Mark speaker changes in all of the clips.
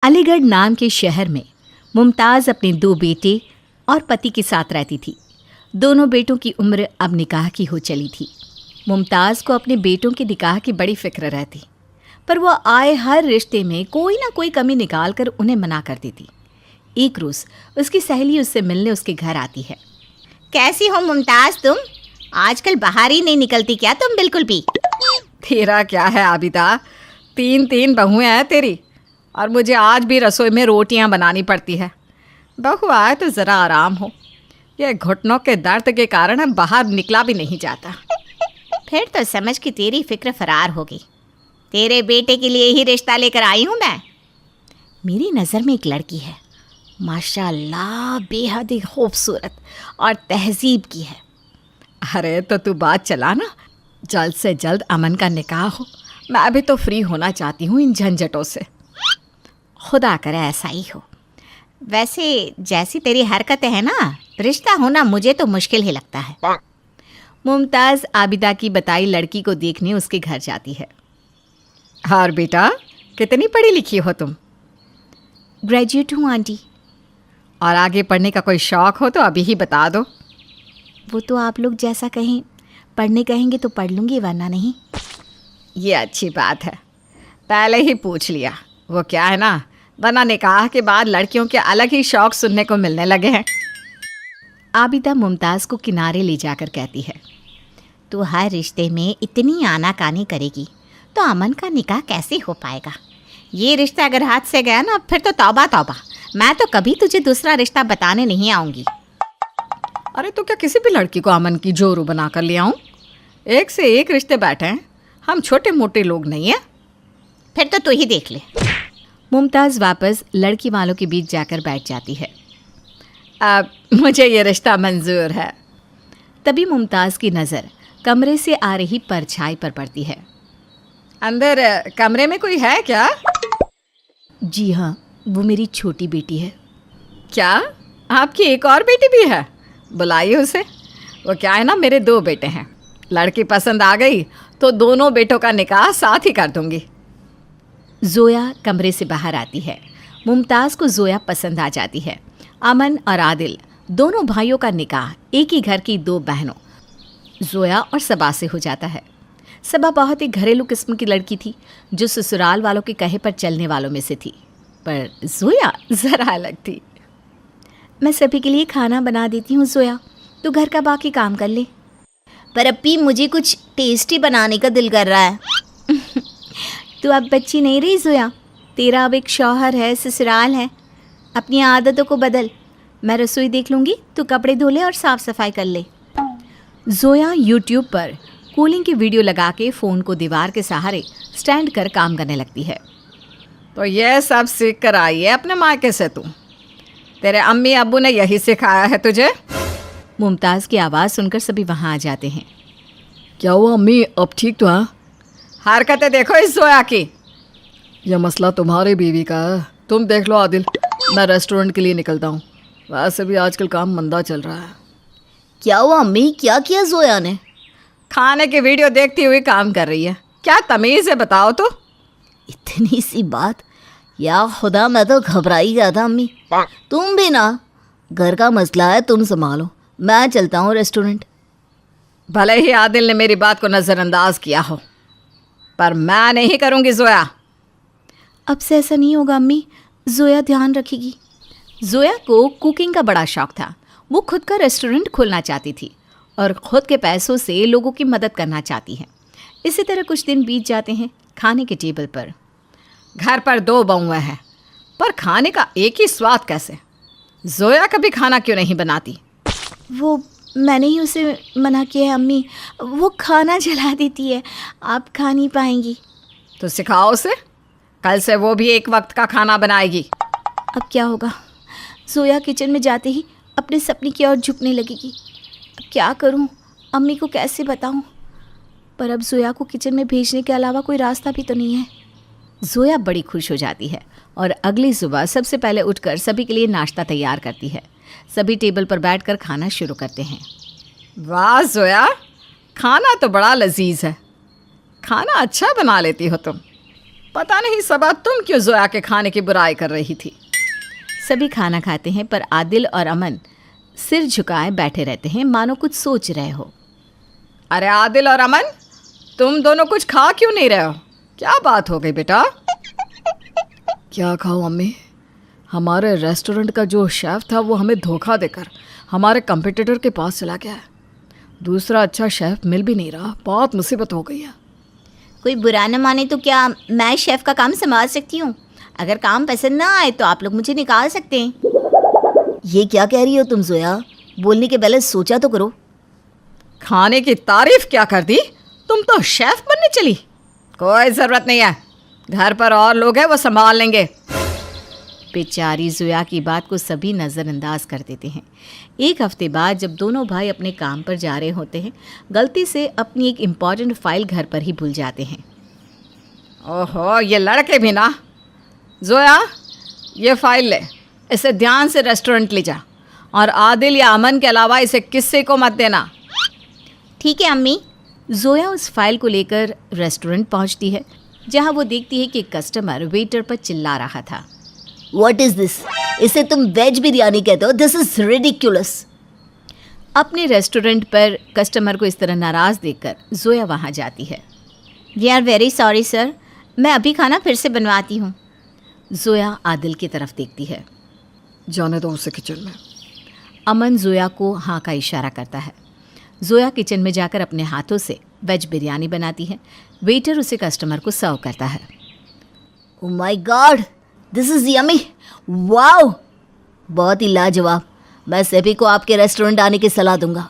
Speaker 1: अलीगढ़ नाम के शहर में मुमताज़ अपने 2 बेटे और पति के साथ रहती थी। दोनों बेटों की उम्र अब निकाह की हो चली थी। मुमताज़ को अपने बेटों के निकाह की बड़ी फिक्र रहती, पर वो आए हर रिश्ते में कोई ना कोई कमी निकाल कर उन्हें मना कर देती। एक रोज़ उसकी सहेली उससे मिलने उसके घर आती है।
Speaker 2: कैसी हो मुमताज़ तुम? आजकल बाहर ही नहीं निकलती क्या तुम बिल्कुल भी?
Speaker 3: तेरा क्या है आबिदा, 3 बहुएं हैं तेरी, और मुझे आज भी रसोई में रोटियां बनानी पड़ती है। बहू आए तो ज़रा आराम हो। ये घुटनों के दर्द के कारण अब बाहर निकला भी नहीं जाता।
Speaker 2: फिर तो समझ कि तेरी फिक्र फरार होगी। तेरे बेटे के लिए ही रिश्ता लेकर आई हूँ मैं।
Speaker 1: मेरी नज़र में एक लड़की है, माशाल्लाह बेहद ही खूबसूरत और तहजीब की है।
Speaker 3: अरे तो तू बात चला ना, जल्द से जल्द अमन का निकाह हो। मैं भी तो फ्री होना चाहती हूँ इन झंझटों से।
Speaker 1: खुदा करे ऐसा ही हो।
Speaker 2: वैसे जैसी तेरी हरकतें हैं ना, रिश्ता होना मुझे तो मुश्किल ही लगता है।
Speaker 1: मुमताज़ आबिदा की बताई लड़की को देखने उसके घर जाती है।
Speaker 3: और बेटा, कितनी पढ़ी लिखी हो तुम?
Speaker 1: ग्रेजुएट हूँ आंटी।
Speaker 3: और आगे पढ़ने का कोई शौक़ हो तो अभी ही बता दो।
Speaker 1: वो तो आप लोग जैसा कहें, पढ़ने कहेंगे तो पढ़ लूँगी, वरना नहीं।
Speaker 3: ये अच्छी बात है, पहले ही पूछ लिया। वो क्या है ना, वरना निकाह के बाद लड़कियों के अलग ही शौक़ सुनने को मिलने लगे हैं।
Speaker 1: आबिदा मुमताज़ को किनारे ले जाकर कहती है,
Speaker 2: तू हर रिश्ते में इतनी आनाकानी करेगी तो अमन का निकाह कैसे हो पाएगा? ये रिश्ता अगर हाथ से गया ना, फिर तो तौबा तौबा। मैं तो कभी तुझे दूसरा रिश्ता बताने नहीं आऊँगी।
Speaker 3: अरे तो क्या किसी भी लड़की को अमन की जोरू बना कर ले आऊँ? एक से एक रिश्ते बैठे हैं, हम छोटे मोटे लोग नहीं हैं।
Speaker 2: फिर तो तू ही देख ले।
Speaker 1: मुमताज़ वापस लड़की वालों के बीच जाकर बैठ जाती है।
Speaker 3: अब मुझे ये रिश्ता मंजूर है।
Speaker 1: तभी मुमताज़ की नज़र कमरे से आ रही परछाई पर पड़ती है।
Speaker 3: अंदर कमरे में कोई है क्या?
Speaker 1: जी हाँ, वो मेरी छोटी बेटी है।
Speaker 3: क्या आपकी एक और बेटी भी है? बुलाइए उसे। वो क्या है ना, मेरे 2 बेटे हैं। लड़की पसंद आ गई तो दोनों बेटों का निकाह साथ ही कर दूंगी।
Speaker 1: जोया कमरे से बाहर आती है। मुमताज़ को जोया पसंद आ जाती है। अमन और आदिल दोनों भाइयों का निकाह एक ही घर की 2 बहनों जोया और सबा से हो जाता है। सबा बहुत ही घरेलू किस्म की लड़की थी, जो ससुराल वालों के कहे पर चलने वालों में से थी, पर जोया ज़रा अलग थी। मैं सभी के लिए खाना बना देती हूँ जोया, तू घर का बाकी काम कर ले।
Speaker 2: पर अप्पी, मुझे कुछ टेस्टी बनाने का दिल कर रहा है।
Speaker 1: तू अब बच्ची नहीं रही जोया, तेरा अब एक शौहर है, ससुराल है। अपनी आदतों को बदल। मैं रसोई देख लूँगी, तू कपड़े धो ले और साफ़ सफाई कर ले। जोया यूट्यूब पर कूलिंग की वीडियो लगा के फ़ोन को दीवार के सहारे स्टैंड कर काम करने लगती है।
Speaker 3: तो ये सब सीख कर आई है अपने मायके से तू? तेरे अम्मी अब्बू ने यही सिखाया है तुझे?
Speaker 1: मुमताज़ की आवाज़ सुनकर सभी वहाँ आ जाते हैं।
Speaker 4: क्या हुआ अम्मी, अब ठीक तो है?
Speaker 3: हरकतें देखो इस जोया की।
Speaker 4: यह मसला तुम्हारी बीवी का है। तुम देख लो आदिल, मैं रेस्टोरेंट के लिए निकलता हूँ। वैसे भी आजकल काम मंदा चल रहा है।
Speaker 2: क्या हुआ अम्मी, क्या किया जोया ने?
Speaker 3: खाने की वीडियो देखती हुई काम कर रही है। क्या तमीज़ है बताओ तो?
Speaker 2: इतनी सी बात, या खुदा, मैं तो घबराई गया था अम्मी। तुम भी ना, घर का मसला है, तुम संभालो, मैं चलता हूँ रेस्टोरेंट।
Speaker 3: भले ही आदिल ने मेरी बात को नज़रअंदाज किया हो, पर मैं नहीं करूँगी जोया।
Speaker 1: अब से ऐसा नहीं होगा अम्मी, जोया ध्यान रखेगी। जोया को कुकिंग का बड़ा शौक़ था। वो खुद का रेस्टोरेंट खोलना चाहती थी और ख़ुद के पैसों से लोगों की मदद करना चाहती है। इसी तरह कुछ दिन बीत जाते हैं। खाने के टेबल पर
Speaker 3: घर पर 2 बहुएं हैं, पर खाने का एक ही स्वाद कैसे? जोया कभी खाना क्यों नहीं बनाती?
Speaker 1: वो मैंने ही उसे मना किया है अम्मी, वो खाना जला देती है, आप खा नहीं पाएंगी।
Speaker 3: तो सिखाओ उसे, कल से वो भी एक वक्त का खाना बनाएगी।
Speaker 1: अब क्या होगा, जोया किचन में जाते ही अपने सपने की ओर झुकने लगेगी। अब क्या करूं, अम्मी को कैसे बताऊं? पर अब जोया को किचन में भेजने के अलावा कोई रास्ता भी तो नहीं है। जोया बड़ी खुश हो जाती है और अगली सुबह सबसे पहले उठकर सभी के लिए नाश्ता तैयार करती है। सभी टेबल पर बैठकर खाना शुरू करते हैं।
Speaker 3: वाह जोया, खाना तो बड़ा लजीज है। खाना अच्छा बना लेती हो तुम। पता नहीं सबा तुम क्यों जोया के खाने की बुराई कर रही थी।
Speaker 1: सभी खाना खाते हैं पर आदिल और अमन सिर झुकाए बैठे रहते हैं मानो कुछ सोच रहे हो।
Speaker 3: अरे आदिल और अमन, तुम दोनों कुछ खा क्यों नहीं रहे हो? क्या बात हो गई बेटा?
Speaker 4: क्या खाओ अम्मी? हमारे रेस्टोरेंट का जो शेफ़ था वो हमें धोखा देकर हमारे कंपटीटर के पास चला गया है। दूसरा अच्छा शेफ़ मिल भी नहीं रहा। बहुत मुसीबत हो गई है।
Speaker 2: कोई बुरा न माने तो क्या मैं शेफ़ का काम संभाल सकती हूँ? अगर काम पसंद ना आए तो आप लोग मुझे निकाल सकते हैं।
Speaker 5: ये क्या कह रही हो तुम जोया? बोलने के पहले सोचा तो करो।
Speaker 3: खाने की तारीफ क्या कर दी? तुम तो शेफ बनने चली। कोई ज़रूरत नहीं है, घर पर और लोग हैं, वो संभाल लेंगे।
Speaker 1: बेचारी जोया की बात को सभी नज़रअंदाज कर देते हैं। एक हफ्ते बाद जब दोनों भाई अपने काम पर जा रहे होते हैं, गलती से अपनी एक इम्पॉर्टेंट फाइल घर पर ही भूल जाते हैं।
Speaker 3: ओहो, ये लड़के भी ना। जोया, ये फाइल ले, इसे ध्यान से रेस्टोरेंट ले जा, और आदिल या अमन के अलावा इसे किसी को मत देना।
Speaker 2: ठीक है अम्मी।
Speaker 1: जोया उस फाइल को लेकर रेस्टोरेंट पहुंचती है, जहां वो देखती है कि कस्टमर वेटर पर चिल्ला रहा था।
Speaker 5: What is this? इसे तुम वेज बिरयानी कहते हो? This is ridiculous.
Speaker 1: अपने रेस्टोरेंट पर कस्टमर को इस तरह नाराज़ देखकर जोया वहां जाती है।
Speaker 2: We are very sorry sir, मैं अभी खाना फिर से बनवाती हूँ।
Speaker 1: जोया आदिल की तरफ देखती है।
Speaker 4: जाने दो उसे किचन में।
Speaker 1: अमन जोया को हाँ का इशारा करता है। जोया किचन में जाकर अपने हाथों से वेज बिरयानी बनाती है। वेटर उसे कस्टमर को सर्व करता है।
Speaker 5: Oh my God, this is yummy. Wow, बहुत ही लाजवाब। मैं सभी को आपके रेस्टोरेंट आने की सलाह दूंगा।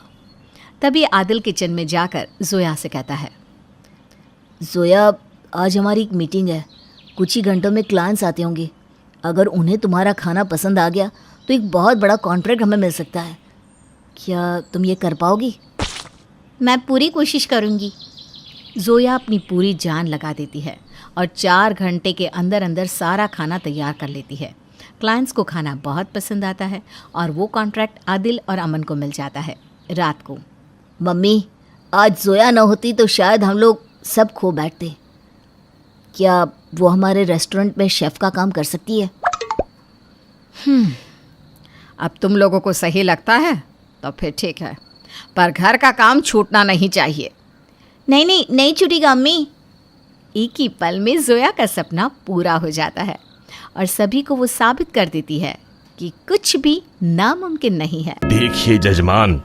Speaker 1: तभी आदिल किचन में जाकर जोया से कहता है,
Speaker 5: जोया, आज हमारी एक मीटिंग है। कुछ ही घंटों में क्लाइंट्स आते होंगे। अगर उन्हें तुम्हारा खाना पसंद आ गया तो एक बहुत बड़ा कॉन्ट्रैक्ट हमें मिल सकता है। क्या तुम ये कर पाओगी?
Speaker 2: मैं पूरी कोशिश करूँगी।
Speaker 1: जोया अपनी पूरी जान लगा देती है और 4 घंटे के अंदर अंदर सारा खाना तैयार कर लेती है। क्लाइंट्स को खाना बहुत पसंद आता है और वो कॉन्ट्रैक्ट आदिल और अमन को मिल जाता है। रात को,
Speaker 5: मम्मी, आज जोया न होती तो शायद हम लोग सब खो बैठते। क्या वो हमारे रेस्टोरेंट में शेफ़ का काम कर सकती है?
Speaker 3: अब तुम लोगों को सही लगता है तो फिर ठीक है, पर घर का काम छूटना नहीं चाहिए।
Speaker 2: नहीं छूटेगा अम्मी।
Speaker 1: एक ही पल में जोया का सपना पूरा हो जाता है और सभी को वो साबित कर देती है कि कुछ भी नामुमकिन नहीं है।
Speaker 6: देखिए जजमान,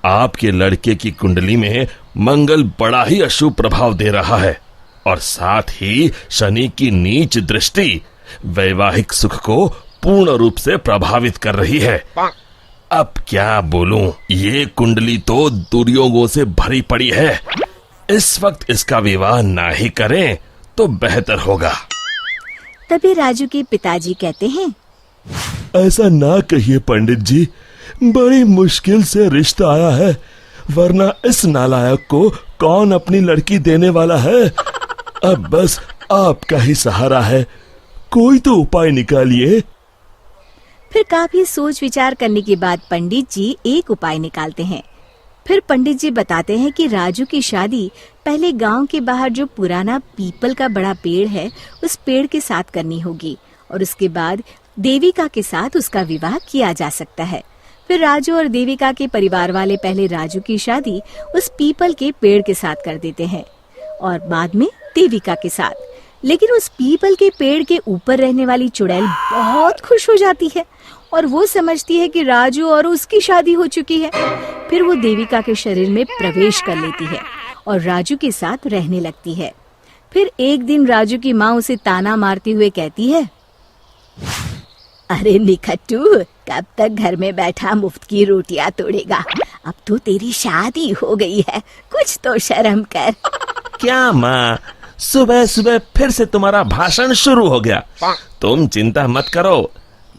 Speaker 6: आपके लड़के की कुंडली में मंगल बड़ा ही अशुभ प्रभाव दे रहा है और साथ ही शनि की नीच दृष्टि वैवाहिक सुख को पूर्ण रूप से प्रभावित कर रही है। अब क्या बोलूं, ये कुंडली तो दुर्योगों से भरी पड़ी है। इस वक्त इसका विवाह ना ही करें तो बेहतर होगा।
Speaker 1: तभी राजू के पिताजी कहते हैं,
Speaker 6: ऐसा ना कहिए पंडित जी, बड़ी मुश्किल से रिश्ता आया है, वरना इस नालायक को कौन अपनी लड़की देने वाला है। अब बस आपका ही सहारा है, कोई तो उपाय निकालिए।
Speaker 1: फिर काफी सोच विचार करने के बाद पंडित जी एक उपाय निकालते हैं। फिर पंडित जी बताते हैं कि राजू की शादी पहले गांव के बाहर जो पुराना पीपल का बड़ा पेड़ है उस पेड़ के साथ करनी होगी और उसके बाद देविका के साथ उसका विवाह किया जा सकता है। फिर राजू और देविका के परिवार वाले पहले राजू की शादी उस पीपल के पेड़ के साथ कर देते हैं और बाद में देविका के साथ। लेकिन उस पीपल के पेड़ के ऊपर रहने वाली चुड़ैल बहुत खुश हो जाती है और वो समझती है कि राजू और उसकी शादी हो चुकी है। फिर वो देविका के शरीर में प्रवेश कर लेती है और राजू के साथ रहने लगती है। फिर एक दिन राजू की माँ उसे ताना मारते हुए कहती है,
Speaker 2: अरे निखट्टू, कब तक घर में बैठा मुफ्त की रोटियां तोड़ेगा? अब तो तेरी शादी हो गई है, कुछ तो शर्म कर।
Speaker 6: क्या माँ, सुबह सुबह फिर से तुम्हारा भाषण शुरू हो गया। तुम चिंता मत करो,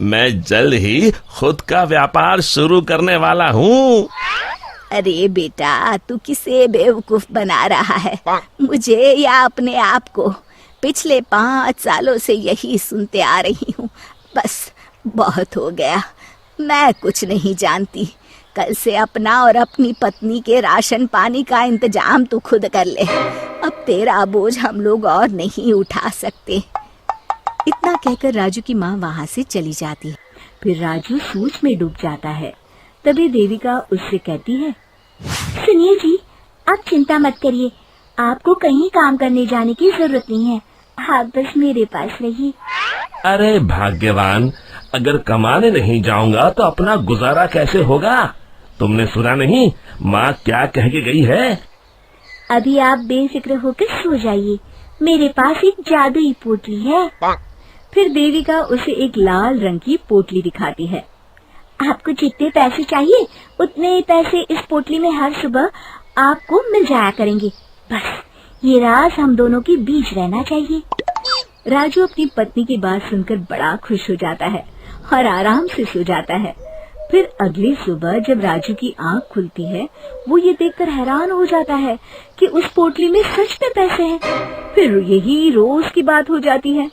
Speaker 6: मैं जल्द ही खुद का व्यापार शुरू करने वाला हूँ।
Speaker 2: अरे बेटा, तू किसे बेवकूफ बना रहा है, मुझे या अपने आप को? पिछले 5 सालों से यही सुनते आ रही हूँ। बस बहुत हो गया, मैं कुछ नहीं जानती। कल से अपना और अपनी पत्नी के राशन पानी का इंतजाम तू खुद कर ले। अब तेरा बोझ हम लोग और नहीं उठा सकते।
Speaker 1: इतना कहकर राजू की माँ वहाँ से चली जाती है। फिर राजू सोच में डूब जाता है। तभी देविका उससे कहती है,
Speaker 2: सुनिए जी, आप चिंता मत करिए, आपको कहीं काम करने जाने की जरूरत नहीं है, आप बस मेरे पास रहिए।
Speaker 6: अरे भाग्यवान, अगर कमाने नहीं जाऊंगा तो अपना गुजारा कैसे होगा? तुमने सुना नहीं माँ क्या कह के गई है?
Speaker 2: अभी आप बेफिक्र होकर सो जाइए, मेरे पास एक जादुई पोटली है।
Speaker 1: फिर देविका उसे एक लाल रंग की पोटली दिखाती है।
Speaker 2: आपको जितने पैसे चाहिए उतने पैसे इस पोटली में हर सुबह आपको मिल जाया करेंगे। बस ये राज हम दोनों के बीच रहना चाहिए।
Speaker 1: राजू अपनी पत्नी की बात सुनकर बड़ा खुश हो जाता है और आराम से सो जाता है। फिर अगली सुबह जब राजू की आंख खुलती है, वो ये देखकर हैरान हो जाता है कि उस पोटली में सच में पैसे हैं। फिर यही रोज की बात हो जाती है।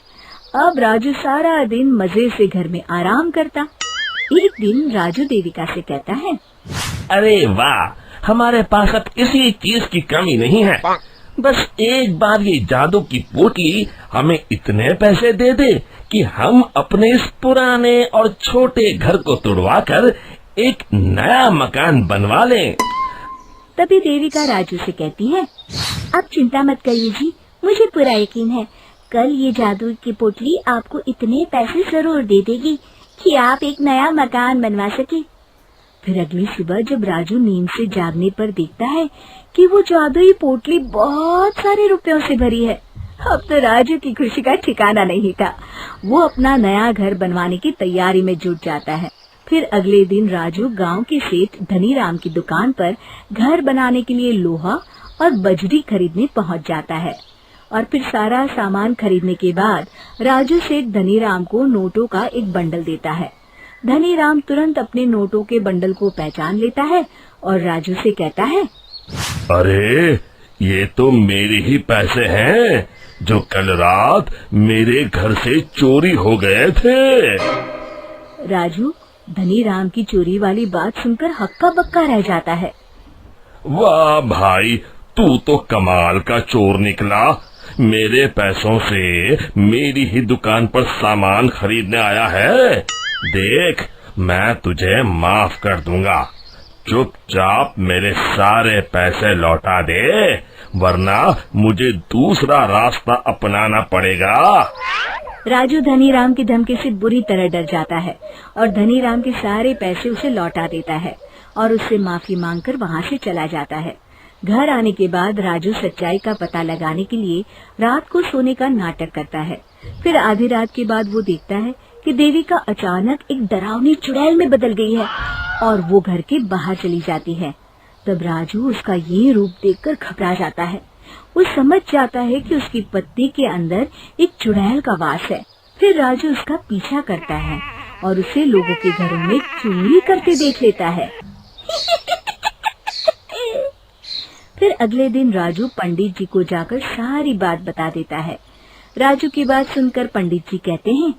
Speaker 1: अब राजू सारा दिन मजे से घर में आराम करता। एक दिन राजू देविका से कहता है,
Speaker 6: अरे वाह, हमारे पास अब किसी चीज की कमी नहीं है। बस एक बार ये जादू की पोटली हमें इतने पैसे दे दे कि हम अपने इस पुराने और छोटे घर को तुड़वाकर एक नया मकान बनवा लें।
Speaker 1: तभी देविका राजू से कहती है, आप चिंता मत करिए जी, मुझे पूरा यकीन है कल ये जादू की पोटली आपको इतने पैसे जरूर दे देगी कि आप एक नया मकान बनवा सके। फिर अगली सुबह जब राजू नींद से जागने पर देखता है कि वो जादुई पोटली बहुत सारे रुपयों से भरी है। अब तो राजू की खुशी का ठिकाना नहीं था। वो अपना नया घर बनवाने की तैयारी में जुट जाता है। फिर अगले दिन राजू गांव के सेठ धनीराम की दुकान पर घर बनाने के लिए लोहा और बजरी खरीदने पहुंच जाता है। और फिर सारा सामान खरीदने के बाद राजू सेठ धनीराम को नोटों का एक बंडल देता है। धनीराम तुरंत अपने नोटों के बंडल को पहचान लेता है और राजू से कहता है,
Speaker 6: अरे ये तो मेरे ही पैसे हैं जो कल रात मेरे घर से चोरी हो गए थे।
Speaker 1: राजू धनीराम की चोरी वाली बात सुनकर हक्का बक्का रह जाता है।
Speaker 6: वाह भाई, तू तो कमाल का चोर निकला। मेरे पैसों से मेरी ही दुकान पर सामान खरीदने आया है। देख, मैं तुझे माफ कर दूंगा। चुपचाप मेरे सारे पैसे लौटा दे, वरना मुझे दूसरा रास्ता अपनाना पड़ेगा।
Speaker 1: राजू धनीराम की धमकी से बुरी तरह डर जाता है और धनीराम के सारे पैसे उसे लौटा देता है और उससे माफी मांगकर वहाँ से चला जाता है। घर आने के बाद राजू सच्चाई का पता लगाने के लिए रात को सोने का नाटक करता है। फिर आधी रात के बाद वो देखता है कि देविका अचानक एक डरावनी चुड़ैल में बदल गई है और वो घर के बाहर चली जाती है। तब राजू उसका ये रूप देखकर घबरा जाता है। वो समझ जाता है कि उसकी पत्नी के अंदर एक चुड़ैल का वास है। फिर राजू उसका पीछा करता है और उसे लोगों के घरों में चोरी करते देख लेता है। फिर अगले दिन राजू पंडित जी को जाकर सारी बात बता देता है। राजू की बात सुनकर पंडित जी कहते हैं,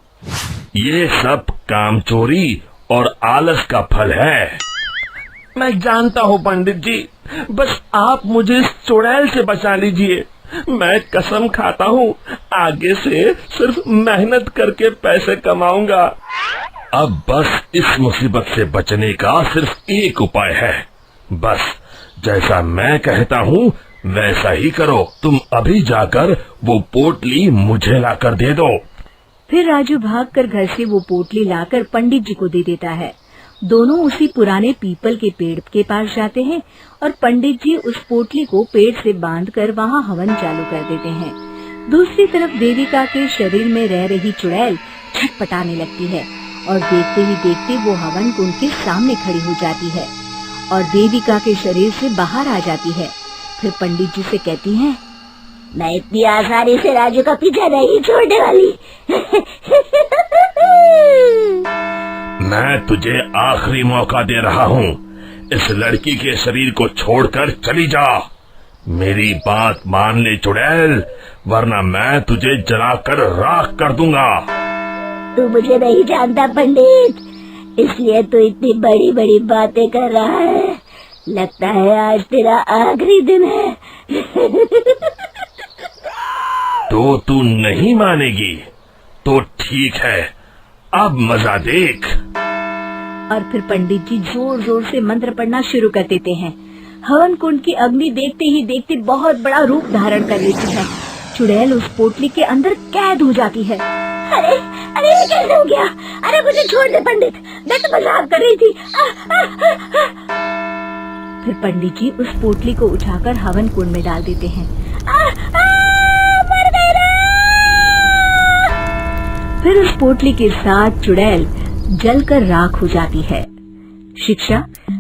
Speaker 6: ये सब काम चोरी और आलस का फल है। मैं जानता हूँ पंडित जी, बस आप मुझे इस चुड़ैल से बचा लीजिए। मैं कसम खाता हूँ आगे से सिर्फ मेहनत करके पैसे कमाऊंगा। अब बस इस मुसीबत से बचने का सिर्फ एक उपाय है। बस जैसा मैं कहता हूँ वैसा ही करो। तुम अभी जाकर वो पोटली मुझे लाकर दे दो।
Speaker 1: फिर राजू भागकर घर से वो पोटली लाकर पंडित जी को दे देता है। दोनों उसी पुराने पीपल के पेड़ के पास जाते हैं और पंडित जी उस पोटली को पेड़ से बांधकर वहाँ हवन चालू कर देते हैं। दूसरी तरफ देविका के शरीर में रह रही चुड़ैल छटपटाने लगती है और देखते ही देखते वो हवन कुंड के सामने खड़ी हो जाती है और देविका के शरीर से बाहर आ जाती है। फिर पंडित जी से कहती है,
Speaker 2: मैं इतनी आसानी से राजू का पीछा नहीं छोड़ने वाली।
Speaker 6: मैं तुझे आखिरी मौका दे रहा हूँ। इस लड़की के शरीर को छोड़कर चली जा। मेरी बात मान ले चुड़ैल, वरना मैं तुझे जलाकर राख कर दूंगा।
Speaker 2: तू मुझे नहीं जानता पंडित,
Speaker 7: इसलिए तो इतनी बड़ी बड़ी बातें कर रहा है। लगता है आज तेरा आखिरी दिन है।
Speaker 6: तो तू नहीं मानेगी तो ठीक है, अब मजा देख।
Speaker 7: और फिर पंडित जी जोर जोर से मंत्र पढ़ना शुरू कर देते हैं। हवन कुंड की अग्नि देखते ही देखते बहुत बड़ा रूप धारण कर लेती है। चुड़ैल उस पोटली के अंदर कैद हो जाती है। अरे अरे ये कैसे हो गया? अरे मुझे छोड़ दे पंडित, मैं तो मजाक कर रही थी। फिर पंडित जी उस पोटली को उठाकर हवन कुंड में डाल देते हैं। मर गई रे! फिर उस पोटली के साथ चुड़ैल जलकर राख हो जाती है। शिक्षा,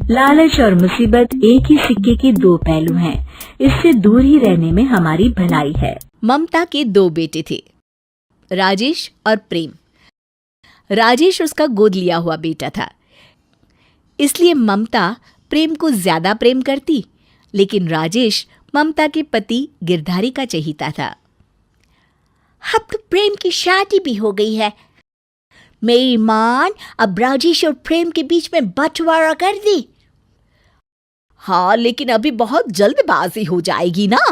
Speaker 7: लालच और मुसीबत एक ही सिक्के के दो पहलू हैं। इससे दूर ही रहने में हमारी भलाई है।
Speaker 1: ममता के दो बेटे थे, राजेश और प्रेम। राजेश उसका गोद लिया हुआ बेटा था, इसलिए ममता प्रेम को ज्यादा प्रेम करती, लेकिन राजेश ममता के पति गिरधारी का चहीता था।
Speaker 2: अब तो प्रेम की शादी भी हो गई है। मेरी मां अब राजेश और प्रेम के बीच में बंटवारा कर दी।
Speaker 1: हाँ, लेकिन अभी बहुत जल्दबाजी हो जाएगी ना।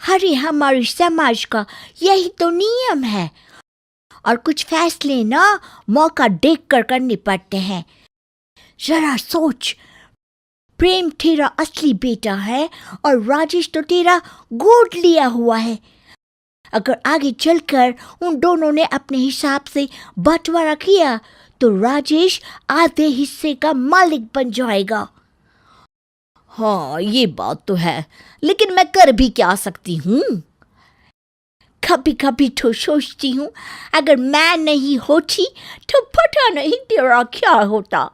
Speaker 2: अरे हमारे समाज का यही तो नियम है, और कुछ फैसले ना मौका देखकर करने पड़ते हैं। जरा सोच, प्रेम तेरा असली बेटा है और राजेश तो तेरा गोद लिया हुआ है। अगर आगे चलकर उन दोनों ने अपने हिसाब से बंटवारा किया तो राजेश आधे हिस्से का मालिक बन जाएगा।
Speaker 1: हाँ, ये बात तो है, लेकिन मैं कर भी क्या सकती हूँ?
Speaker 2: कभी कभी तो सोचती हूँ अगर मैं नहीं होती तो पता नहीं तेरा क्या होता।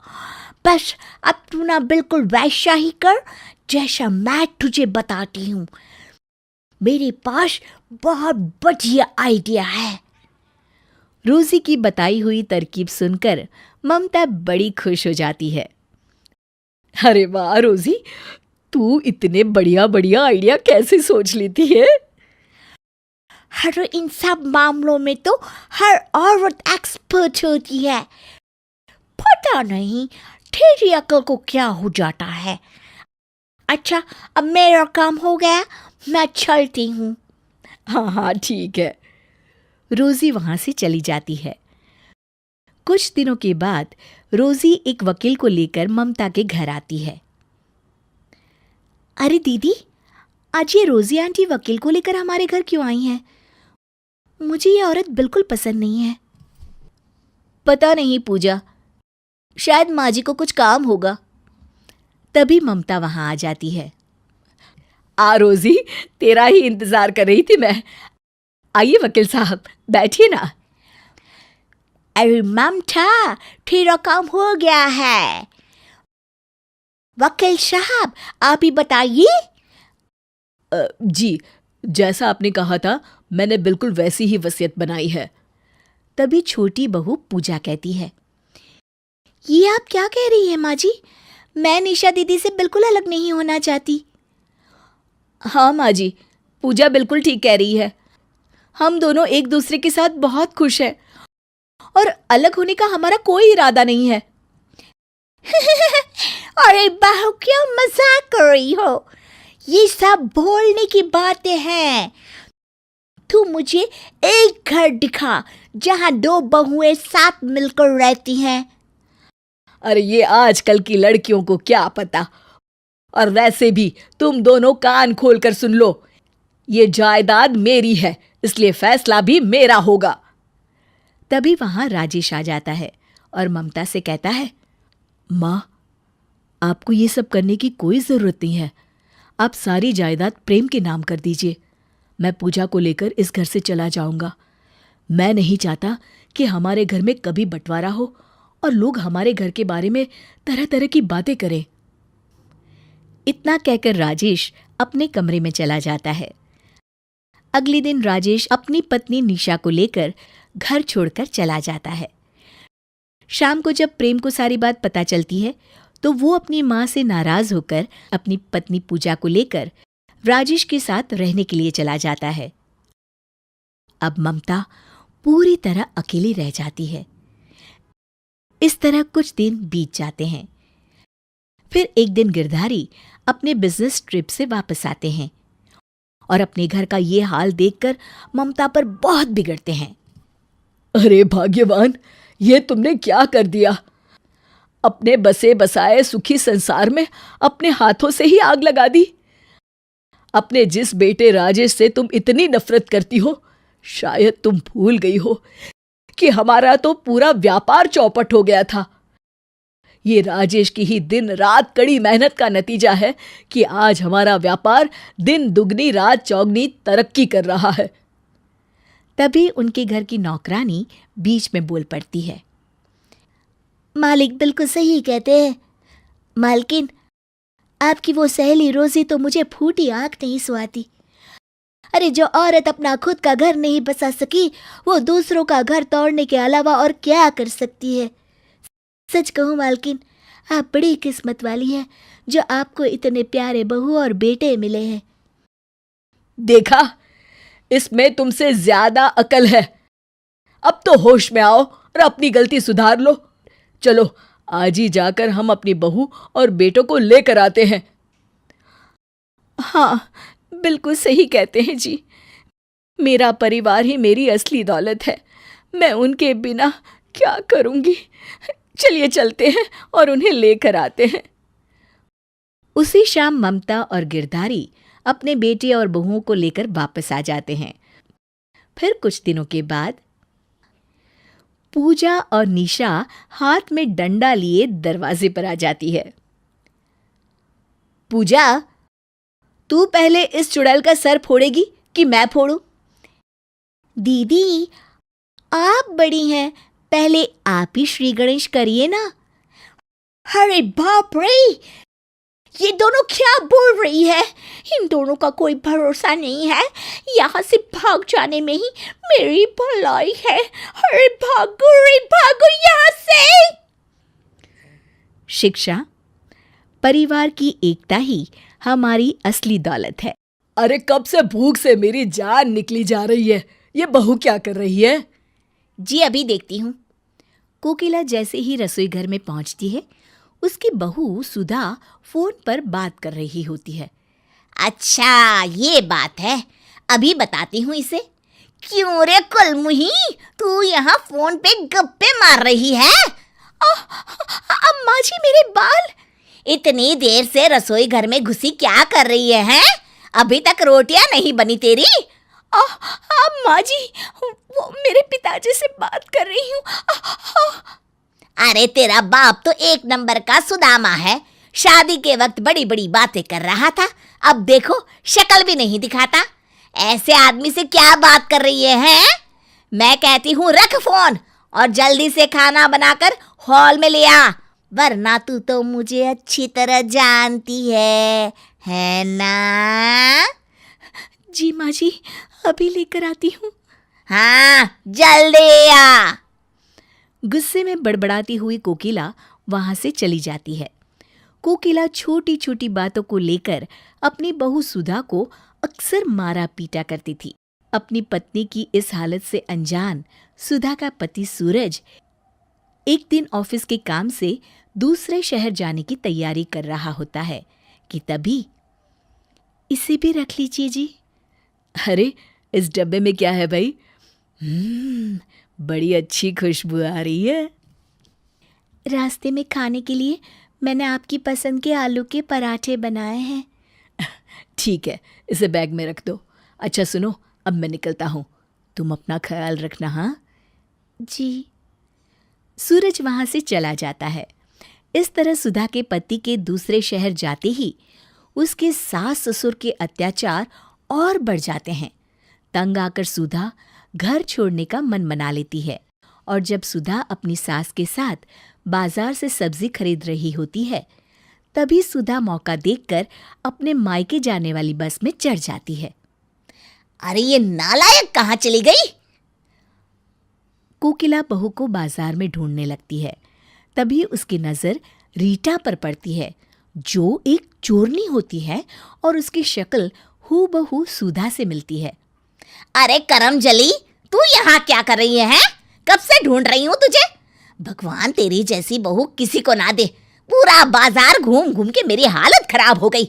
Speaker 2: बस अब तू ना बिल्कुल वैसा ही कर जैसा मैं तुझे बताती हूँ। मेरे पास बहुत बढ़िया आइडिया है।
Speaker 1: रोजी की बताई हुई तरकीब सुनकर ममता बड़ी खुश हो जाती है। अरे वाह रोजी, तू इतने बढ़िया बढ़िया आइडिया कैसे सोच लेती है?
Speaker 2: हर इन सब मामलों में तो हर औरत एक्सपर्ट होती है। पता नहीं तेरी अकल को क्या हो जाता है। अच्छा, अब मेरा काम हो गया, मैं चलती हूँ।
Speaker 1: हाँ हाँ ठीक है। रोजी वहां से चली जाती है। कुछ दिनों के बाद रोजी एक वकील को लेकर ममता के घर आती है। अरे दीदी, आज ये रोजी आंटी वकील को लेकर हमारे घर क्यों आई हैं? मुझे ये औरत बिल्कुल पसंद नहीं है। पता नहीं पूजा, शायद माँ जी को कुछ काम होगा। तभी ममता वहां आ जाती है। आ रोजी, तेरा ही इंतजार कर रही थी मैं। आइए वकील साहब, बैठिए ना।
Speaker 2: अरे ममता, तेरा काम हो गया है। वकील साहब, आप ही बताइए।
Speaker 1: जी, जैसा आपने कहा था मैंने बिल्कुल वैसी ही वसीयत बनाई है। तभी छोटी बहू पूजा कहती है,
Speaker 2: ये आप क्या कह रही हैं माँ जी? मैं निशा दीदी से बिल्कुल अलग नहीं होना चाहती।
Speaker 1: हाँ माँ जी, पूजा बिल्कुल ठीक कह रही है। हम दोनों एक दूसरे के साथ बहुत खुश हैं और अलग होने का हमारा कोई इरादा नहीं है।
Speaker 2: अरे बहू, क्यों मजाक कर रही हो? ये सब भूलने की बातें हैं। तू मुझे एक घर दिखा जहां दो बहुएं साथ मिलकर रहती हैं।
Speaker 1: अरे ये आजकल की लड़कियों को क्या पता। और वैसे भी तुम दोनों कान खोलकर सुन लो, ये जायदाद मेरी है, इसलिए फैसला भी मेरा होगा। तभी वहां राजेश आ जाता है और ममता से कहता है, माँ, आपको ये सब करने की कोई जरूरत नहीं है। आप सारी जायदाद प्रेम के नाम कर दीजिए। मैं पूजा को लेकर इस घर से चला जाऊंगा। मैं नहीं चाहता कि हमारे घर में कभी बंटवारा हो और लोग हमारे घर के बारे में तरह तरह की बातें करें। इतना कहकर राजेश अपने कमरे में चला जाता है। अगले दिन राजेश अपनी पत्नी निशा को लेकर घर छोड़कर चला जाता है। शाम को जब प्रेम को सारी बात पता चलती है तो वो अपनी माँ से नाराज होकर अपनी पत्नी पूजा को लेकर राजेश के साथ रहने के लिए चला जाता है। अब ममता पूरी तरह अकेली रह जाती है। इस तरह कुछ दिन बीत जाते हैं। फिर एक दिन गिरधारी अपने बिजनेस ट्रिप से वापस आते हैं और अपने घर का ये हाल देखकर ममता पर बहुत बिगड़ते हैं।
Speaker 4: अरे भाग्यवान, ये तुमने क्या कर दिया? अपने बसे बसाए सुखी संसार में अपने हाथों से ही आग लगा दी। अपने जिस बेटे राजेश से तुम इतनी नफरत करती हो, शायद तुम भूल गई हो कि हमारा तो पूरा व्यापार चौपट हो गया था। ये राजेश की ही दिन रात कड़ी मेहनत का नतीजा है कि आज हमारा व्यापार दिन दुगनी रात चौगनी तरक्की कर रहा है।
Speaker 1: तभी उनके घर की नौकरानी बीच में बोल पड़ती है।
Speaker 5: मालिक बिल्कुल सही कहते हैं। मालकिन, आपकी वो सहेली रोजी तो मुझे फूटी आंख नहीं सुहाती। अरे जो औरत अपना खुद का घर नहीं बसा सकी, वो दूसरों का घर तोड़ने के अलावा और क्या कर सकती है। सच कहूँ मालकिन, आप बड़ी किस्मत वाली हैं जो आपको इतने प्यारे बहू और बेटे मिले हैं।
Speaker 4: देखा, इसमें तुमसे ज्यादा अकल है। अब तो होश में आओ और अपनी गलती सुधार लो। चलो आज ही जाकर हम अपनी बहू और बेटों को लेकर आते हैं।
Speaker 1: हाँ, बिल्कुल सही कहते हैं जी। मेरा परिवार ही मेरी असली दौलत है। मैं उनके बिना क्या करूंगी। चलिए चलते हैं और उन्हें लेकर आते हैं। उसी शाम ममता और गिरधारी अपने बेटे और बहुओं को लेकर वापस आ जाते हैं। फिर कुछ दिनों के बाद पूजा और निशा हाथ में डंडा लिए दरवाजे पर आ जाती है।
Speaker 5: पूजा, तू पहले इस चुड़ैल का सर फोड़ेगी कि मैं फोड़ूं? दीदी, आप बड़ी हैं, पहले आप ही श्री गणेश करिए ना। अरे बाप रे, ये दोनों क्या बोल रही है? इन दोनों का कोई भरोसा नहीं है। यहाँ से भाग जाने में ही मेरी भलाई है। अरे भागो रे भागो यहाँ से।
Speaker 1: शिक्षा, परिवार की एकता ही हमारी असली दौलत है।
Speaker 4: अरे कब से भूख से मेरी जान निकली जा रही है। ये बहू क्या कर रही है?
Speaker 5: जी अभी देखती हूँ।
Speaker 1: कोकिला जैसे ही रसोई घर में पहुंचती है, उसकी बहू सुधा फोन पर बात कर रही होती है।
Speaker 5: अच्छा ये बात है, अभी बताती हूँ इसे। क्यों रे कुलमुही, तू यहाँ फोन पे गप्पे मार रही है? अम्मा जी मेरे बाल। इतनी देर से रसोई घर में घुसी क्या कर रही है, हैं? अभी तक रोटियां नहीं बनी तेरी?
Speaker 7: अम्मा जी, वो मेरे पिताजी से बात कर रही हूँ।
Speaker 5: अरे तेरा बाप तो एक नंबर का सुदामा है। शादी के वक्त बड़ी बड़ी बातें कर रहा था, अब देखो शक्ल भी नहीं दिखाता। ऐसे आदमी से क्या बात कर रही है? मैं कहती हूँ रख फोन और जल्दी से खाना बनाकर हॉल में ले आ, वरना तू तो मुझे अच्छी तरह जानती है ना?
Speaker 1: जी माँ जी, अभी लेकर आती हूँ।
Speaker 5: हाँ जल्दी आ।
Speaker 1: गुस्से में बड़बड़ाती हुई कोकिला वहां से चली जाती है। कोकिला छोटी छोटी बातों को लेकर अपनी बहू सुधा को अक्सर मारा पीटा करती थी। अपनी पत्नी की इस हालत से अनजान सुधा का पति सूरज एक दिन ऑफिस के काम से दूसरे शहर जाने की तैयारी कर रहा होता है कि तभी, इसे भी रख लीजिए जी।
Speaker 4: अरे इस डब्बे में क्या है भाई? बड़ी अच्छी खुशबू आ रही है।
Speaker 1: रास्ते में खाने के लिए मैंने आपकी पसंद के आलू के पराठे बनाए हैं।
Speaker 4: ठीक है, इसे बैग में रख दो। अच्छा सुनो, अब मैं निकलता हूँ, तुम अपना ख्याल रखना। हाँ
Speaker 1: जी। सूरज वहां से चला जाता है। इस तरह सुधा के पति के दूसरे शहर जाते ही उसके सास ससुर के अत्याचार और बढ़ जाते हैं। तंग आकर सुधा घर छोड़ने का मन मना लेती है और जब सुधा अपनी सास के साथ बाजार से सब्जी खरीद रही होती है, तभी सुधा मौका देखकर अपने मायके जाने वाली बस में चढ़ जाती है।
Speaker 5: अरे ये नालायक कहाँ चली गई?
Speaker 1: कोकिला बहू को बाजार में ढूंढने लगती है। तभी उसकी नजर रीटा पर पड़ती है, जो एक चोरनी होती है और उसकी शक्ल हूबहू सुधा से मिलती है।
Speaker 5: अरे करम जली, तू यहाँ क्या कर रही है? कब से ढूंढ रही हूँ तुझे।
Speaker 2: भगवान तेरी जैसी बहू किसी को ना दे। पूरा बाजार घूम घूम के मेरी हालत खराब हो गई।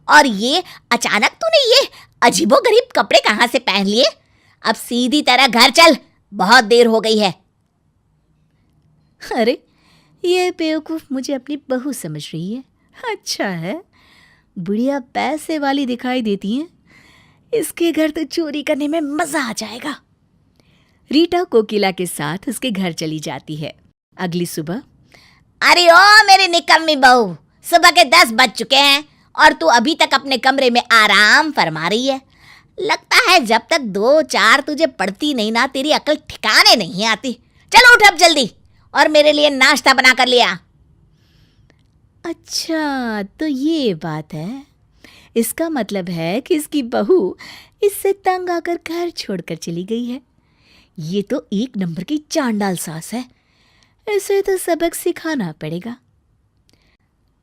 Speaker 2: और ये अचानक तूने ये अजीबोगरीब कपड़े कहाँ से पहन लिए? अब सीधी तरह घर चल, बहुत देर हो गई है।
Speaker 1: अरे ये बेवकूफ़ मुझे अपनी बहू समझ रही है। अच्छा है, बुढ़िया पैसे वाली दिखाई देती है। इसके घर तो चोरी करने में मज़ा आ जाएगा। रीटा कोकिला के साथ उसके घर चली जाती है। अगली सुबह,
Speaker 2: अरे ओ मेरी निकम्मी बहू, सुबह के 10 बज चुके हैं और तू अभी तक अपने कमरे में आराम फरमा रही है। लगता है जब तक 2-4 तुझे पड़ती नहीं ना, तेरी अकल ठिकाने नहीं आती। चलो उठ अब जल्दी और मेरे लिए नाश्ता बना कर लिया।
Speaker 1: अच्छा तो ये बात है। इसका मतलब है कि इसकी बहू इससे तंग आकर घर छोड़कर चली गई है। ये तो एक नंबर की चांडाल सास है। इसे तो सबक सिखाना पड़ेगा।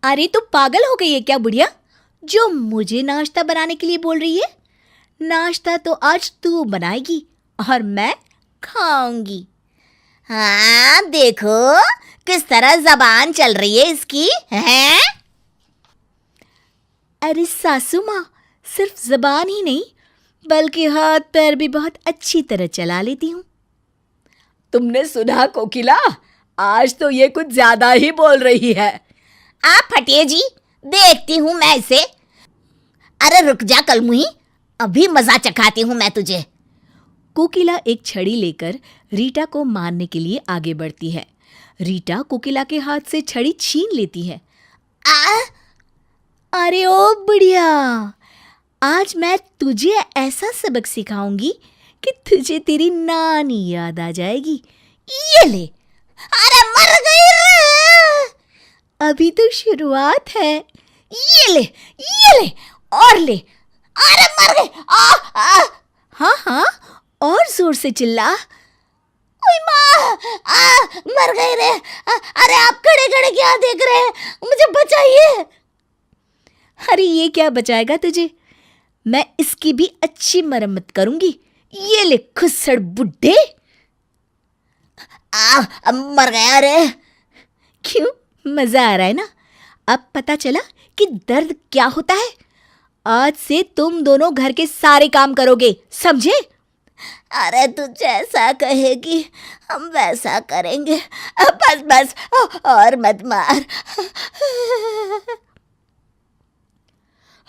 Speaker 1: अरे तू पागल हो गई है क्या बुढ़िया, जो मुझे नाश्ता बनाने के लिए बोल रही है? नाश्ता तो आज तू बनाएगी और मैं खाऊंगी।
Speaker 2: हाँ देखो किस तरह जबान चल रही है इसकी, हैं?
Speaker 1: अरे सासू माँ, सिर्फ जबान ही नहीं बल्कि हाथ पैर भी बहुत अच्छी तरह चला लेती हूँ।
Speaker 3: तुमने सुना कोकिला, आज तो ये कुछ ज्यादा ही बोल रही है।
Speaker 2: आप हटिए जी, देखती हूँ मैं इसे। अरे रुक जा कलमुही, अभी मजा चखाती हूँ मैं तुझे।
Speaker 1: कोकिला एक छड़ी लेकर रीटा को मारने के लिए आगे बढ़ती है। रीटा कोकिला के हाथ से छड़ी छीन लेती है। अरे ओ बुढ़िया, आज मैं तुझे ऐसा सबक सिखाऊंगी कि तुझे तेरी नानी याद आ जाएगी।
Speaker 2: ये ले। अरे मर गई रे।
Speaker 1: अभी तो शुरुआत है।
Speaker 2: ये ले और ले। अरे मर गई।
Speaker 1: हाँ हाँ, और जोर से चिल्ला।
Speaker 2: ओए माँ, मर गई रे। अरे आप खड़े खड़े क्या देख रहे हैं, मुझे बचाइए।
Speaker 1: अरे ये क्या बचाएगा तुझे, मैं इसकी भी अच्छी मरम्मत करूंगी। ये ले खुसड़ बुड्ढे।
Speaker 2: मर गया रे।
Speaker 1: क्यों, मजा आ रहा है ना? अब पता चला कि दर्द क्या होता है। आज से तुम दोनों घर के सारे काम करोगे, समझे?
Speaker 2: अरे तू जैसा कहेगी हम वैसा करेंगे। बस बस और मत मार।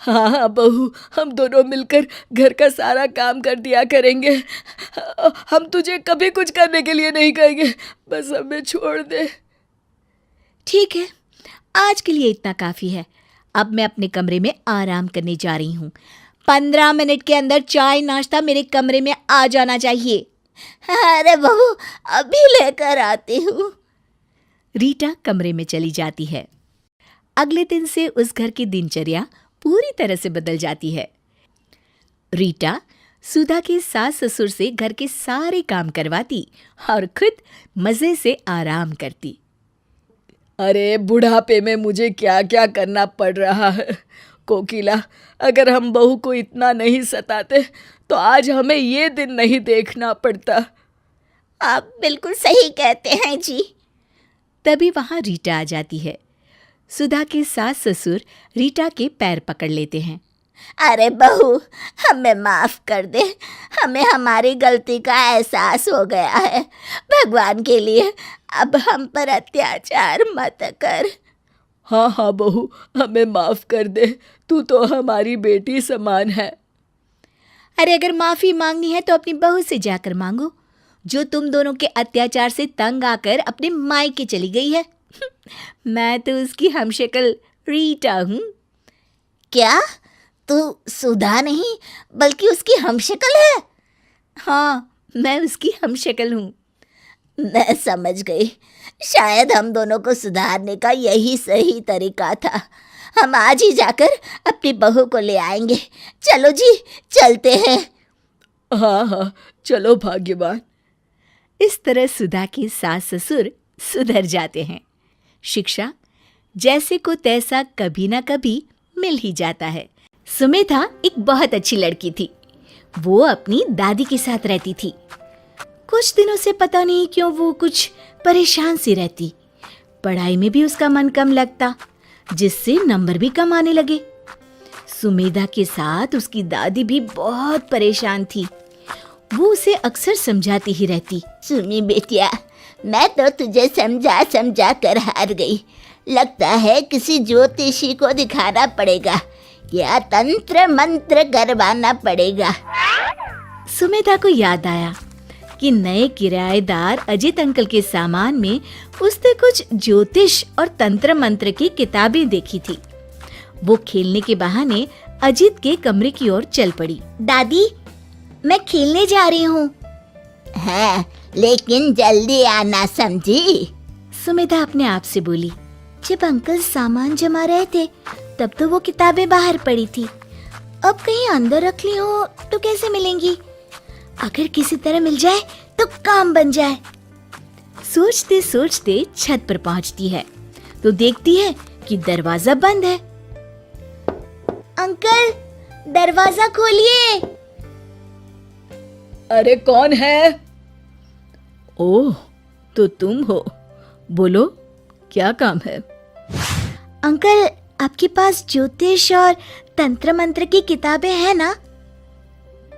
Speaker 3: हाँ बहू, हम दोनों मिलकर घर का सारा काम कर दिया करेंगे। हम तुझे कभी कुछ करने के लिए नहीं कहेंगे, बस हमें छोड़ दे।
Speaker 1: ठीक है, आज के लिए इतना काफ़ी है। अब मैं अपने कमरे में आराम करने जा रही हूँ। 15 मिनट के अंदर चाय नाश्ता मेरे कमरे में आ जाना चाहिए।
Speaker 2: अरे बहू, अभी लेकर आती हूँ।
Speaker 1: रीटा कमरे में चली जाती है। अगले दिन से उस घर की दिनचर्या पूरी तरह से बदल जाती है। रीटा सुधा के सास ससुर से घर के सारे काम करवाती और खुद मज़े से आराम करती।
Speaker 3: अरे बुढ़ापे में मुझे क्या क्या करना पड़ रहा है। कोकिला, अगर हम बहू को इतना नहीं सताते तो आज हमें ये दिन नहीं देखना पड़ता।
Speaker 2: आप बिल्कुल सही कहते हैं जी।
Speaker 1: तभी वहाँ रीटा आ जाती है। सुधा के सास ससुर रीटा के पैर पकड़ लेते हैं।
Speaker 2: अरे बहू, हमें माफ कर दे, हमें हमारी गलती का एहसास हो गया है। भगवान के लिए अब हम पर अत्याचार मत कर।
Speaker 3: हाँ हाँ बहू, हमें माफ कर दे, तू तो हमारी बेटी समान है।
Speaker 1: अरे अगर माफ़ी मांगनी है तो अपनी बहू से जाकर मांगो, जो तुम दोनों के अत्याचार से तंग आकर अपने मायके चली गई है। मैं तो उसकी हमशक्ल रीटा हूँ।
Speaker 2: क्या तू सुधा नहीं बल्कि उसकी हमशक्ल है?
Speaker 1: हाँ, मैं उसकी हमशक्ल हूँ।
Speaker 2: मैं समझ गई, शायद हम दोनों को सुधारने का यही सही तरीका था। हम आज ही जाकर अपनी बहू को ले आएंगे। चलो जी, चलते हैं।
Speaker 3: हाँ हाँ, चलो भाग्यवान।
Speaker 1: इस तरह सुधा के सास ससुर सुधर जाते हैं। शिक्षा जैसे को तैसा कभी ना कभी मिल ही जाता है। सुमेधा एक बहुत अच्छी लड़की थी। वो अपनी दादी के साथ रहती थी। कुछ दिनों से पता नहीं क्यों वो कुछ
Speaker 2: परेशान सी रहती। पढ़ाई में भी उसका मन कम लगता, जिससे नंबर भी कम आने लगे। सुमेधा के साथ उसकी दादी भी बहुत परेशान थी। वो उसे अक्सर समझाती ही रहती।
Speaker 5: सुमी बेटिया, मैं तो तुझे समझा समझा कर हार गई। लगता है किसी ज्योतिषी को दिखाना पड़ेगा या तंत्र मंत्र करवाना पड़ेगा।
Speaker 2: सुमेधा को याद आया कि नए किराएदार अजित अंकल के सामान में उसने कुछ ज्योतिष और तंत्र मंत्र की किताबें देखी थी। वो खेलने के बहाने अजित के कमरे की ओर चल पड़ी।
Speaker 5: दादी, मैं खेलने जा रही हूँ। हाँ, लेकिन जल्दी आना, समझी?
Speaker 2: सुमेधा अपने आप से बोली। जब अंकल सामान जमा रहे थे तब तो वो किताबें बाहर पड़ी थी। अब कहीं अंदर रख ली हो तो कैसे मिलेंगी? अगर किसी तरह मिल जाए तो काम बन जाए। सोचते सोचते छत पर पहुंचती है तो देखती है कि दरवाजा बंद है।
Speaker 5: अंकल, दरवाजा खोलिए।
Speaker 4: अरे कौन है? ओह, तो तुम हो। बोलो, क्या काम है?
Speaker 2: अंकल, आपके पास ज्योतिष और तंत्र मंत्र की किताबें हैं ना?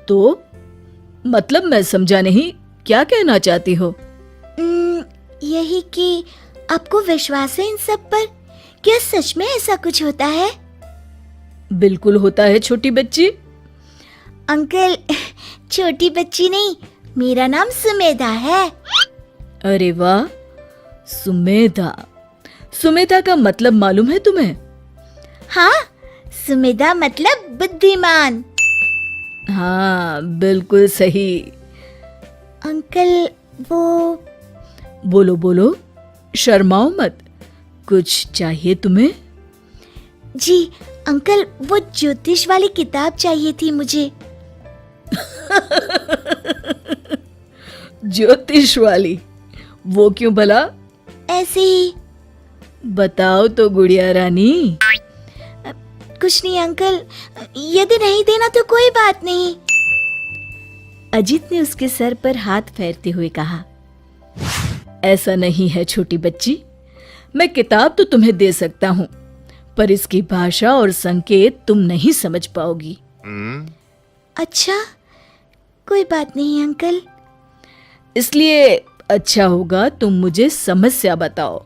Speaker 4: तो मतलब मैं समझा नहीं, क्या कहना चाहती हो?
Speaker 2: यही कि आपको विश्वास है इन सब पर? क्या सच में ऐसा कुछ होता है?
Speaker 4: बिल्कुल होता है छोटी बच्ची।
Speaker 2: अंकल, छोटी बच्ची नहीं, मेरा नाम सुमेधा है।
Speaker 4: अरे वाह, सुमेधा। सुमेधा का मतलब मालूम है तुम्हें?
Speaker 2: हाँ, सुमेधा मतलब बुद्धिमान।
Speaker 4: हाँ, बिल्कुल सही।
Speaker 2: अंकल, वो
Speaker 4: बोलो बोलो, शर्माओ मत। कुछ चाहिए तुम्हें?
Speaker 2: जी अंकल, वो ज्योतिष वाली किताब चाहिए थी मुझे।
Speaker 4: ज्योतिष वाली? वो क्यों भला?
Speaker 2: ऐसे ही।
Speaker 4: बताओ तो गुड़िया रानी।
Speaker 2: कुछ नहीं अंकल, यदि नहीं देना तो कोई बात नहीं। अजित ने उसके सर पर हाथ फेरते हुए कहा।
Speaker 4: ऐसा नहीं है छोटी बच्ची, मैं किताब तो तुम्हें दे सकता हूँ, पर इसकी भाषा और संकेत तुम नहीं समझ पाओगी।
Speaker 2: अच्छा, कोई बात नहीं अंकल।
Speaker 4: इसलिए अच्छा होगा तुम मुझे समस्या बताओ,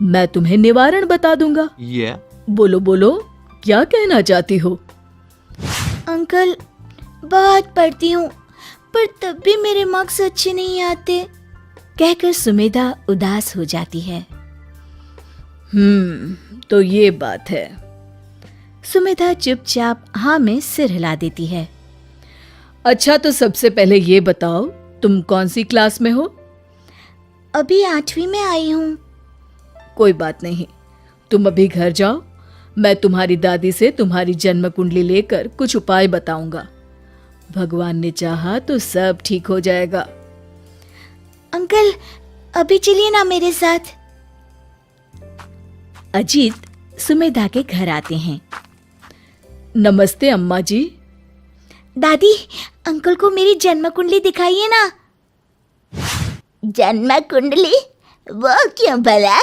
Speaker 4: मैं तुम्हें निवारण बता दूंगा। बोलो बोलो, क्या कहना चाहती हो?
Speaker 2: अंकल, बहुत पढ़ती हूँ पर तब भी मेरे मार्क्स अच्छे नहीं आते, कहकर सुमेधा उदास हो जाती है।
Speaker 4: तो ये बात है।
Speaker 2: सुमेधा चुपचाप हाँ में सिर हिला देती है।
Speaker 4: अच्छा, तो सबसे पहले ये बताओ, तुम कौन सी क्लास में हो?
Speaker 2: अभी 8वीं में आई हूँ।
Speaker 4: कोई बात नहीं, तुम अभी घर जाओ, मैं तुम्हारी दादी से तुम्हारी जन्म कुंडली लेकर कुछ उपाय बताऊंगा। भगवान ने चाहा तो सब ठीक हो जाएगा।
Speaker 2: अंकल, अभी चलिए ना मेरे साथ। अजीत सुमेधा के घर आते हैं।
Speaker 4: नमस्ते अम्मा जी।
Speaker 2: दादी, अंकल को मेरी जन्म कुंडली दिखाइए ना।
Speaker 5: जन्म कुंडली? वो क्यों भला?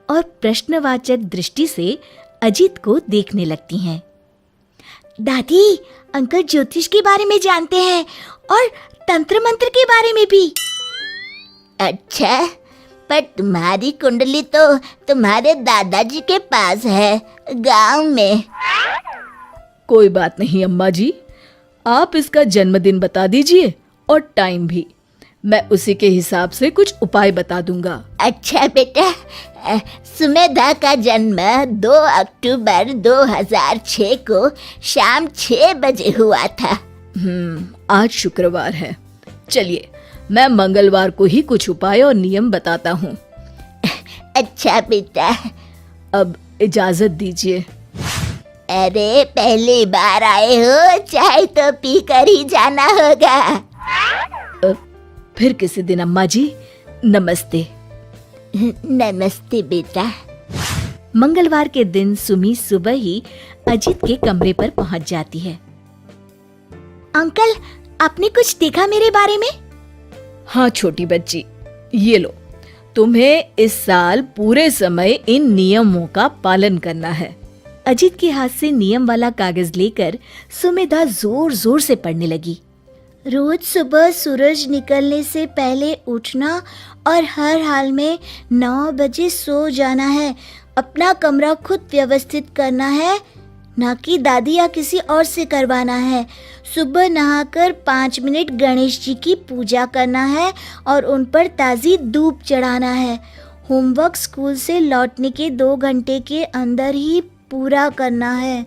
Speaker 2: और प्रश्नवाचक दृष्टि से अजीत को देखने लगती हैं। दादी, अंकल ज्योतिष के बारे में जानते हैं और तंत्र मंत्र के बारे में भी।
Speaker 5: अच्छा, पर तुम्हारी कुंडली तो तुम्हारे दादाजी के पास है, गांव में।
Speaker 4: कोई बात नहीं अम्मा जी, आप इसका जन्मदिन बता दीजिए और टाइम भी, मैं उसी के हिसाब से कुछ उपाय बता दूंगा।
Speaker 5: अच्छा बेटा, सुमेधा का जन्म 2 अक्टूबर 2006 को शाम 6 बजे हुआ था।
Speaker 4: आज शुक्रवार है, चलिए मैं मंगलवार को ही कुछ उपाय और नियम बताता हूँ।
Speaker 5: अच्छा बेटा,
Speaker 4: अब इजाजत दीजिए।
Speaker 5: अरे पहली बार आए हो, चाय तो पी कर ही जाना होगा।
Speaker 4: फिर किसी दिन अम्मा जी, नमस्ते।
Speaker 5: नमस्ते बेटा।
Speaker 2: मंगलवार के दिन सुमी सुबह ही अजीत के कमरे पर पहुंच जाती है। अंकल, आपने कुछ देखा मेरे बारे में?
Speaker 4: हाँ छोटी बच्ची, ये लो, तुम्हें इस साल पूरे समय इन नियमों का पालन करना है।
Speaker 1: अजीत के हाथ से नियम वाला कागज लेकर सुमेधा जोर जोर से पढ़ने लगी।
Speaker 2: रोज सुबह सूरज निकलने से पहले उठना और हर हाल में 9 बजे सो जाना है। अपना कमरा खुद व्यवस्थित करना है, ना कि दादी या किसी और से करवाना है। सुबह नहाकर 5 मिनट गणेश जी की पूजा करना है और उन पर ताज़ी धूप चढ़ाना है। होमवर्क स्कूल से लौटने के 2 घंटे के अंदर ही पूरा करना है।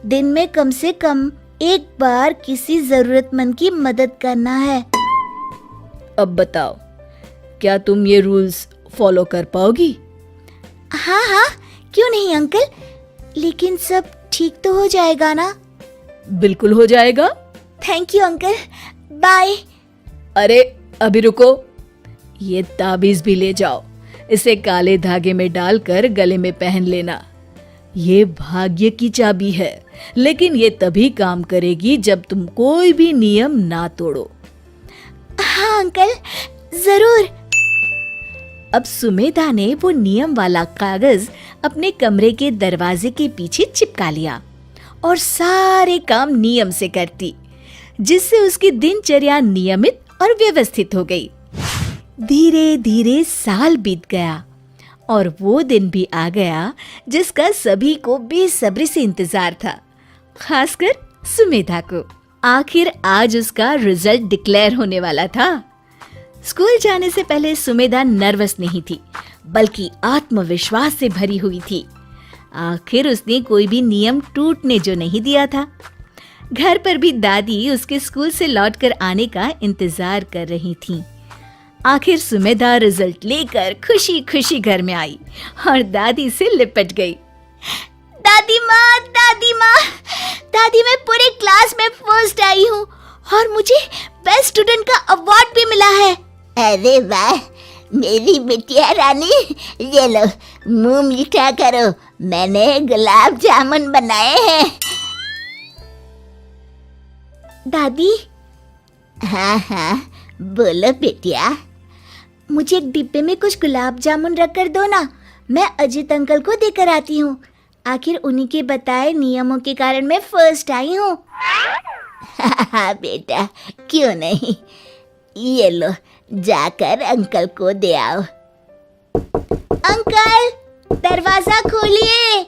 Speaker 2: दिन में कम से कम एक बार किसी ज़रूरतमंद की मदद करना है।
Speaker 4: अब बताओ, क्या तुम ये रूल्स फॉलो कर पाओगी?
Speaker 2: हाँ हाँ, क्यों नहीं अंकल, लेकिन सब ठीक तो हो जाएगा ना?
Speaker 4: बिल्कुल हो जाएगा।
Speaker 2: Thank you uncle, bye.
Speaker 4: अरे अभी रुको, ये ताबीज भी ले जाओ। इसे काले धागे में डालकर गले में पहन लेना। ये भाग्य की चाबी है, लेकिन ये तभी काम करेगी जब तुम कोई भी नियम ना तोड़ो।
Speaker 2: हाँ अंकल, जरूर।
Speaker 1: अब सुमेधा ने वो नियम वाला कागज अपने कमरे के दरवाजे के पीछे चिपका लिया और सारे काम नियम से करती, जिससे उसकी दिनचर्या नियमित और व्यवस्थित हो गई। धीरे धीरे साल बीत गया और वो दिन भी आ गया जिसका सभी को बेसब्री से इंतजार था, खासकर सुमेधा को। आखिर आज उसका रिजल्ट डिक्लेयर होने वाला था। स्कूल जाने से पहले सुमेधा नर्वस नहीं थी, बल्कि आत्मविश्वास से भरी हुई थी। आखिर उसने कोई भी नियम टूटने जो नहीं दिया था। घर पर भी दादी उसके स्कूल से लौटकर आने का इंतजार कर रही थीं। आखिर सुमेधा रिजल्ट लेकर खुशी खुशी घर में आई और दादी से लिपट गई।
Speaker 2: दादी माँ, दादी माँ, दादी, मैं पूरे क्लास में फर्स्ट आई हूँ और मुझे बेस्ट स्टूडेंट का अवार्ड भी मिला है।
Speaker 5: अरे वाह मेरी बिटिया रानी, ये लो मुंह मीठा करो, मैंने गुलाब जामुन बनाए हैं।
Speaker 2: दादी,
Speaker 5: हाँ हाँ बोलो बिटिया।
Speaker 2: मुझे एक डिब्बे में कुछ गुलाब जामुन रख कर दो ना, मैं अजीत अंकल को देकर आती हूँ। आखिर उन्हीं के बताए नियमों के कारण मैं फर्स्ट आई हूँ।
Speaker 5: हाँ बेटा, क्यों नहीं, ये लो जाकर अंकल को दे आओ।
Speaker 2: अंकल, दरवाजा खोलिए।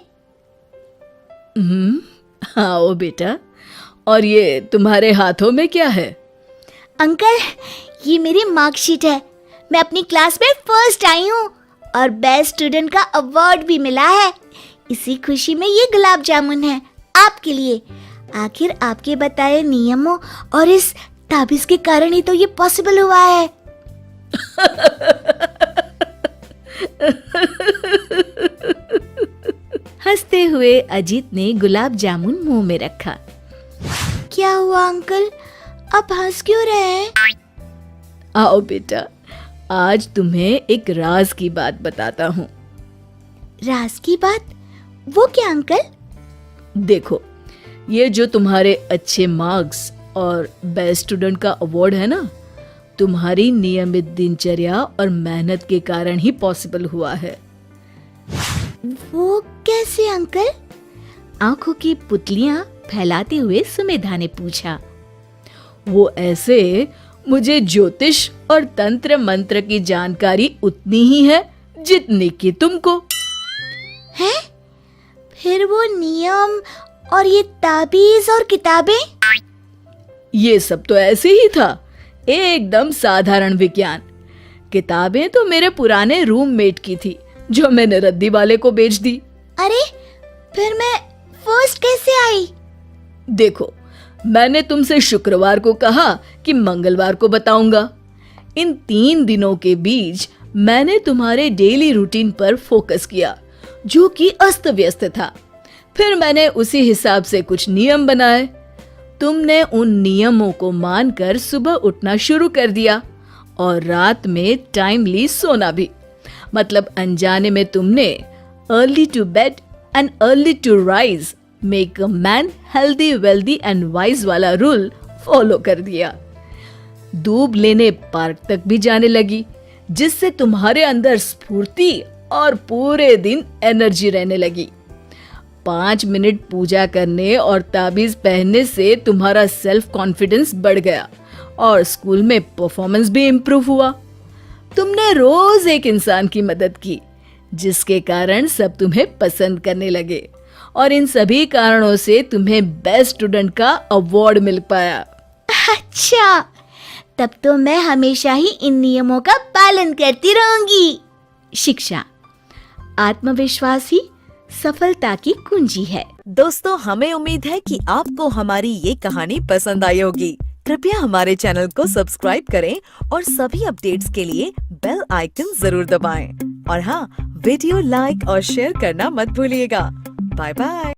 Speaker 4: आओ बेटा। और ये तुम्हारे हाथों में क्या है?
Speaker 2: अंकल, ये मेरी मार्कशीट है। मैं अपनी क्लास में फर्स्ट आई हूँ और बेस्ट स्टूडेंट का अवार्ड भी मिला है। इसी खुशी में ये गुलाब जामुन है आपके लिए। आखिर आपके बताए नियमों और इस ताबीज के कारण ही तो ये पॉसिबल हुआ है।
Speaker 1: हंसते हुए अजीत ने गुलाब जामुन मुंह में रखा।
Speaker 2: क्या हुआ अंकल, आप हंस क्यों रहे हैं?
Speaker 4: आओ बेटा, आज तुम्हें एक राज की बात बताता हूँ।
Speaker 2: राज की बात? वो क्या अंकल?
Speaker 4: देखो, ये जो तुम्हारे अच्छे मार्क्स और बेस्ट स्टूडेंट का अवार्ड है ना, तुम्हारी नियमित दिनचर्या और मेहनत के कारण ही पॉसिबल हुआ है।
Speaker 2: वो कैसे अंकल?
Speaker 1: आंखों की पुतलियां फैलाते हुए सुमेधा ने पूछा।
Speaker 4: वो ऐसे, मुझे ज्योतिष और तंत्र मंत्र की जानकारी उतनी ही है जितनी कि तुमको
Speaker 2: है। फिर वो नियम और ये ताबीज और किताबें?
Speaker 4: ये सब तो ऐसे ही था, एकदम साधारण विज्ञान। किताबें तो मेरे पुराने रूममेट की थी, जो मैंने रद्दी वाले को बेच दी।
Speaker 2: अरे, फिर मैं फर्स्ट कैसे आई?
Speaker 4: देखो, मैंने तुमसे शुक्रवार को कहा कि मंगलवार को बताऊंगा। इन 3 दिनों के बीच मैंने तुम्हारे डेली रूटीन पर फोकस किया, जो कि अस्त व्यस्त था। फिर मैंने उसी हिसाब से कुछ नियम बनाए। तुमने उन नियमों को मानकर सुबह उठना शुरू कर दिया और रात में टाइमली सोना भी। मतलब अनजाने में तुमने early to bed and early to rise make a man healthy wealthy and wise वाला रूल फॉलो कर दिया। दूब लेने पार्क तक भी जाने लगी, जिससे तुम्हारे अंदर स्फूर्ति और पूरे दिन एनर्जी रहने लगी। 5 मिनट पूजा करने और ताबीज पहनने से तुम्हारा सेल्फ कॉन्फिडेंस बढ़ गया और स्कूल में परफॉर्मेंस भी इम्प्रूव हुआ। तुमने रोज एक इंसान की मदद की, जिसके कारण सब तुम्हें पसंद करने लगे और इन सभी कारणों से तुम्हें बेस्ट स्टूडेंट का अवार्ड मिल पाया।
Speaker 2: अच्छा, तब तो मैं हमेशा ही इन नियमों का पालन करती रहूंगी।
Speaker 1: शिक्षा, आत्मविश्वास ही सफलता की कुंजी है।
Speaker 8: दोस्तों, हमें उम्मीद है कि आपको हमारी ये कहानी पसंद आई होगी। कृपया हमारे चैनल को सब्सक्राइब करें और सभी अपडेट्स के लिए बेल आइकन जरूर दबाएं। और हाँ, वीडियो लाइक और शेयर करना मत भूलिएगा। Bye bye.